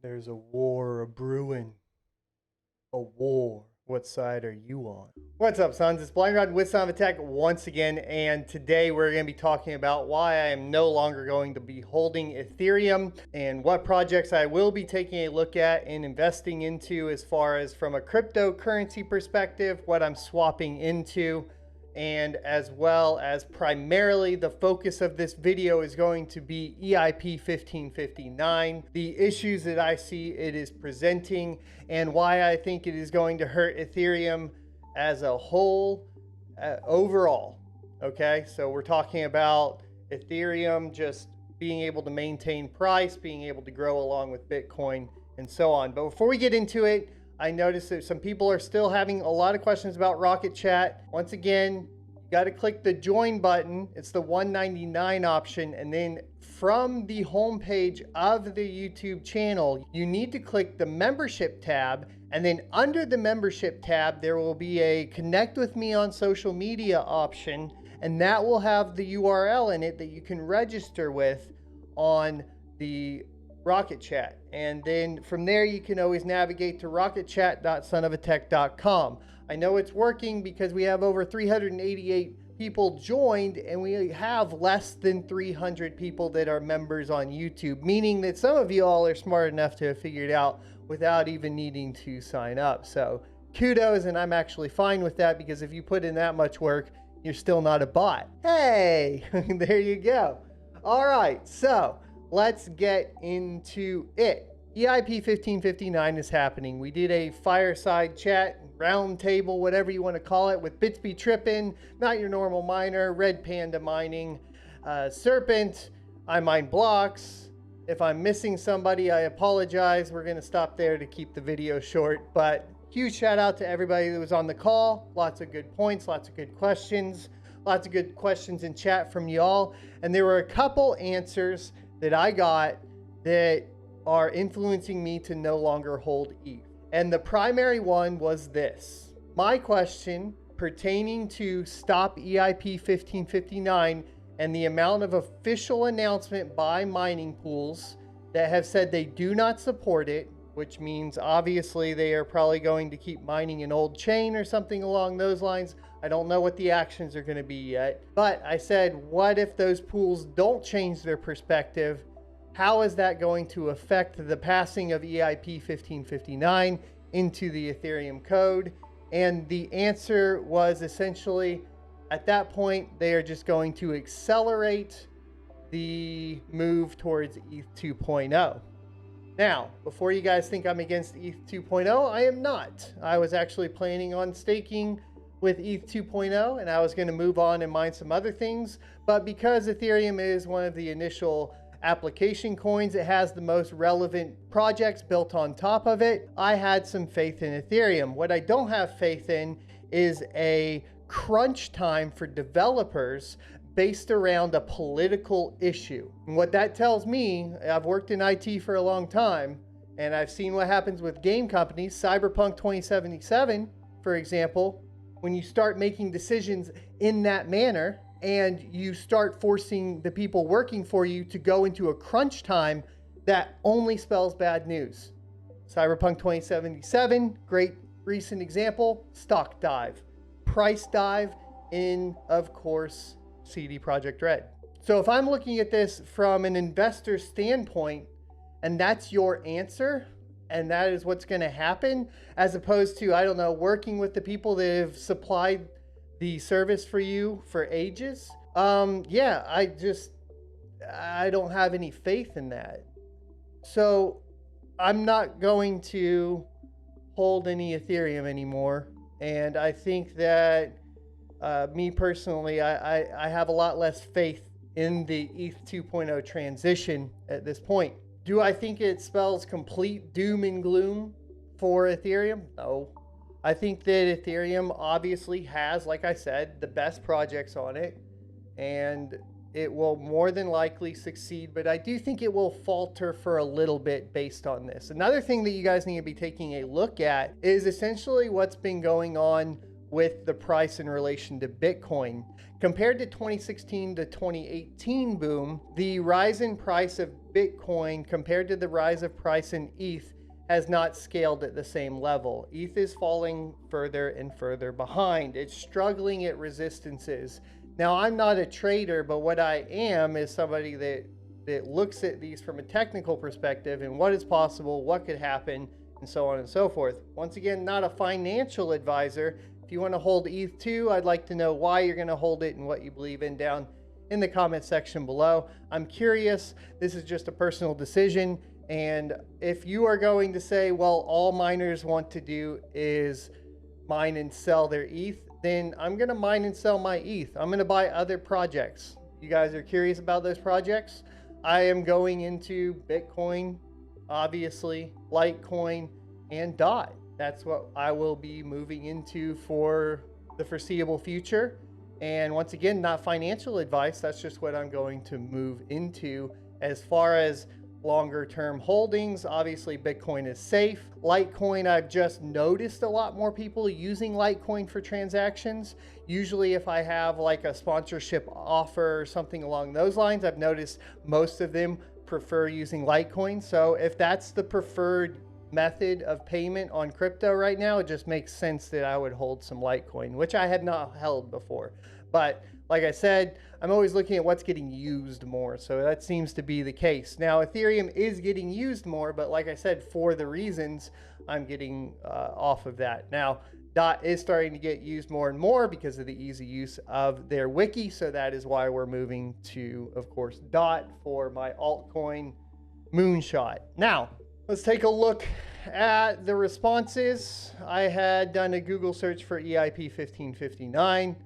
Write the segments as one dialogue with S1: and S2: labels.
S1: There's a war a brewing. A war. What side are you on? What's up, sons? It's Blind Rod with Son of a Tech once again, and today we're going to be talking about why I am no longer going to be holding Ethereum and what projects I will be taking a look at and investing into as far as from a cryptocurrency perspective, what I'm swapping into, and as well as primarily the focus of this video is going to be EIP 1559, the issues that I see it is presenting, and why I think it is going to hurt Ethereum as a whole overall. Okay, so we're talking about Ethereum just being able to maintain price, being able to grow along with Bitcoin, and so on. But before we get into it, I noticed that some people are still having a lot of questions about Rocket Chat. Once again, you got to click the join button. It's the $1.99 option. And then from the homepage of the YouTube channel, you need to click the membership tab. And then under the membership tab, there will be a connect with me on social media option. And that will have the URL in it that you can register with on the Rocket Chat. And then from there you can always navigate to rocketchat.sonofatech.com. I know it's working because we have over 388 people joined and we have less than 300 people that are members on YouTube, meaning that some of you all are smart enough to have figured it out without even needing to sign up. So kudos, and I'm actually fine with that because if you put in that much work, you're still not a bot. Hey, there you go. All right, so let's get into it. EIP 1559 is happening. We did a fireside chat, round table, whatever you want to call it, with Bitsby Trippin', Not Your Normal Miner, Red Panda Mining, Serpent, I Mine Blocks. If I'm missing somebody, I apologize. We're going to stop there to keep the video short, but huge shout out to everybody that was on the call. Lots of good points, lots of good questions, lots of good questions in chat from y'all. And there were a couple answers that I got that are influencing me to no longer hold ETH. And the primary one was this. My question pertaining to stop EIP 1559 and the amount of official announcement by mining pools that have said they do not support it, which means obviously they are probably going to keep mining an old chain or something along those lines. I don't know what the actions are going to be yet. But I said, what if those pools don't change their perspective? How is that going to affect the passing of EIP 1559 into the Ethereum code? And the answer was essentially, at that point, they are just going to accelerate the move towards ETH 2.0. Now, before you guys think I'm against ETH 2.0, I am not. I was actually planning on staking with ETH 2.0, and I was going to move on and mine some other things. But because Ethereum is one of the initial application coins, it has the most relevant projects built on top of it, I had some faith in Ethereum. What I don't have faith in is a crunch time for developers based around a political issue. And what that tells me, I've worked in IT for a long time, and I've seen what happens with game companies. Cyberpunk 2077, for example, when you start making decisions in that manner and you start forcing the people working for you to go into a crunch time, that only spells bad news. Cyberpunk 2077, great recent example, stock dive. Price dive in, of course, CD Projekt Red. So if I'm looking at this from an investor standpoint, and that's your answer, and that is what's going to happen, as opposed to, I don't know, working with the people that have supplied the service for you for ages, yeah, I don't have any faith in that. So I'm not going to hold any Ethereum anymore. And I think that me personally, I have a lot less faith in the ETH 2.0 transition at this point. Do I think it spells complete doom and gloom for Ethereum? No. I think that Ethereum obviously has, like I said, the best projects on it, and it will more than likely succeed, but I do think it will falter for a little bit based on this. Another thing that you guys need to be taking a look at is essentially what's been going on with the price in relation to Bitcoin. Compared to 2016 to 2018 boom, the rise in price of Bitcoin compared to the rise of price in ETH has not scaled at the same level. ETH is falling further and further behind. It's struggling at resistances. Now, I'm not a trader, but what I am is somebody that looks at these from a technical perspective and what is possible, what could happen, and so on and so forth. Once again, not a financial advisor. If you want to hold ETH too, I'd like to know why you're going to hold it and what you believe in down in the comment section below. I'm curious. This is just a personal decision. And if you are going to say, well, all miners want to do is mine and sell their ETH, then I'm going to mine and sell my ETH. I'm going to buy other projects. You guys are curious about those projects? I am going into Bitcoin, obviously, Litecoin, and DOT. That's what I will be moving into for the foreseeable future. And once again, not financial advice. That's just what I'm going to move into. As far as longer term holdings, obviously Bitcoin is safe. Litecoin, I've just noticed a lot more people using Litecoin for transactions. Usually if I have like a sponsorship offer or something along those lines, I've noticed most of them prefer using Litecoin. So if that's the preferred method of payment on crypto right now, it just makes sense that I would hold some Litecoin, which I had not held before. But like I said, I'm always looking at what's getting used more. So that seems to be the case. Now, Ethereum is getting used more, but like I said, for the reasons I'm getting off of that. Now, DOT is starting to get used more and more because of the easy use of their wiki. So that is why we're moving to, of course, DOT for my altcoin Moonshot. Now, let's take a look at the responses. I had done a Google search for EIP 1559.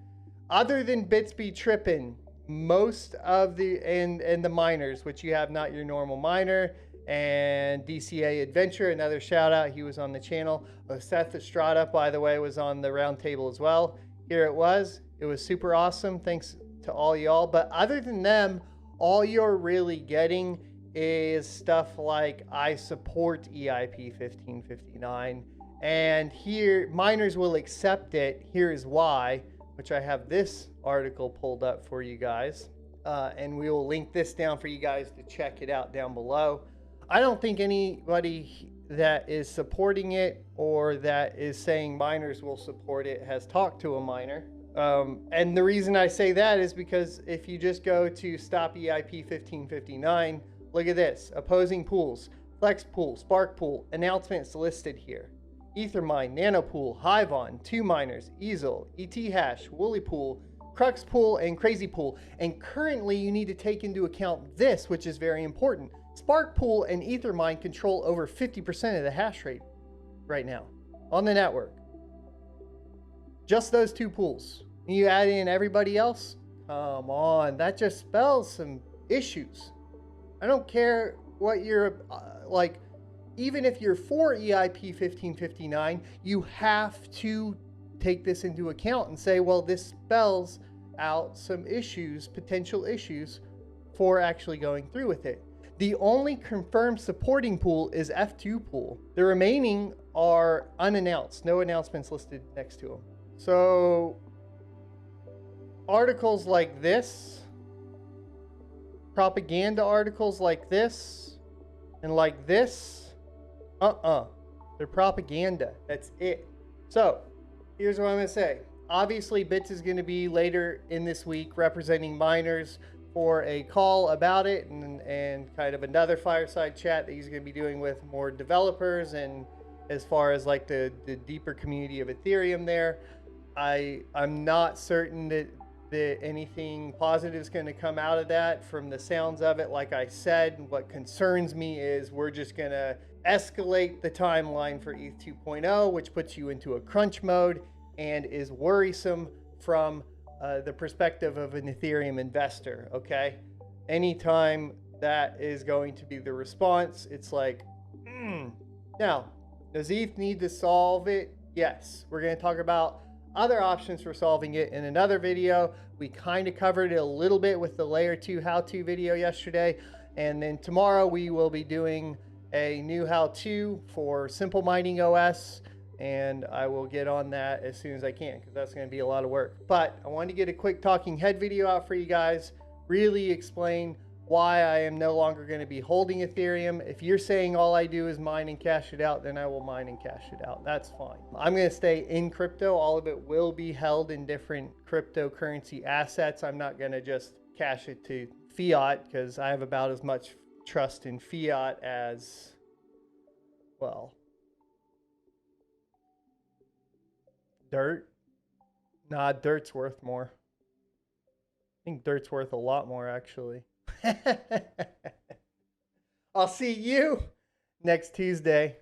S1: Other than Bitsby tripping, most of the and the miners, which you have Not Your Normal Miner and DCA Adventure, another shout out, he was on the channel. Seth Estrada, by the way, was on the round table as well. Here it was super awesome. Thanks to all y'all. But other than them, all you're really getting is stuff like I support EIP 1559, and here miners will accept it. Here is why, which I have this article pulled up for you guys, and we will link this down for you guys to check it out down below. I don't think anybody that is supporting it or that is saying miners will support it has talked to a miner. And the reason I say that is because if you just go to Stop EIP 1559, look at this. Opposing pools, Flex Pool, Spark Pool, announcements listed here. Ethermine, Nanopool, Hivon, 2 miners, Easel, ETHash, Woolly Pool, Crux Pool, and Crazy Pool. And currently you need to take into account this, which is very important. Spark Pool and Ethermine control over 50% of the hash rate right now on the network. Just those 2 pools. You add in everybody else? Come on, that just spells some issues. I don't care what you're like. Even if you're for EIP 1559, you have to take this into account and say, well, this spells out some issues, potential issues for actually going through with it. The only confirmed supporting pool is F2 pool. The remaining are unannounced, no announcements listed next to them. So articles like this, propaganda articles like this, and like this, they're propaganda. That's it. So here's what I'm gonna say. Obviously, Bits is gonna be later in this week representing miners for a call about it and kind of another fireside chat that he's gonna be doing with more developers and as far as like the deeper community of Ethereum there. I'm not certain that anything positive is going to come out of that from the sounds of it. Like I said, what concerns me is we're just going to escalate the timeline for ETH 2.0, which puts you into a crunch mode and is worrisome from the perspective of an Ethereum investor, okay? Anytime that is going to be the response, it's like, Now, does ETH need to solve it? Yes. We're going to talk about other options for solving it in another video. We kind of covered it a little bit with the layer 2 how-to video yesterday. And then tomorrow we will be doing a new how-to for Simple Mining OS. And I will get on that as soon as I can because that's going to be a lot of work. But I wanted to get a quick talking head video out for you guys, really explain why I am no longer going to be holding Ethereum. If you're saying all I do is mine and cash it out, then I will mine and cash it out. That's fine. I'm going to stay in crypto. All of it will be held in different cryptocurrency assets. I'm not going to just cash it to fiat because I have about as much trust in fiat as, well, dirt. Nah, dirt's worth more. I think dirt's worth a lot more, actually. I'll see you next Tuesday.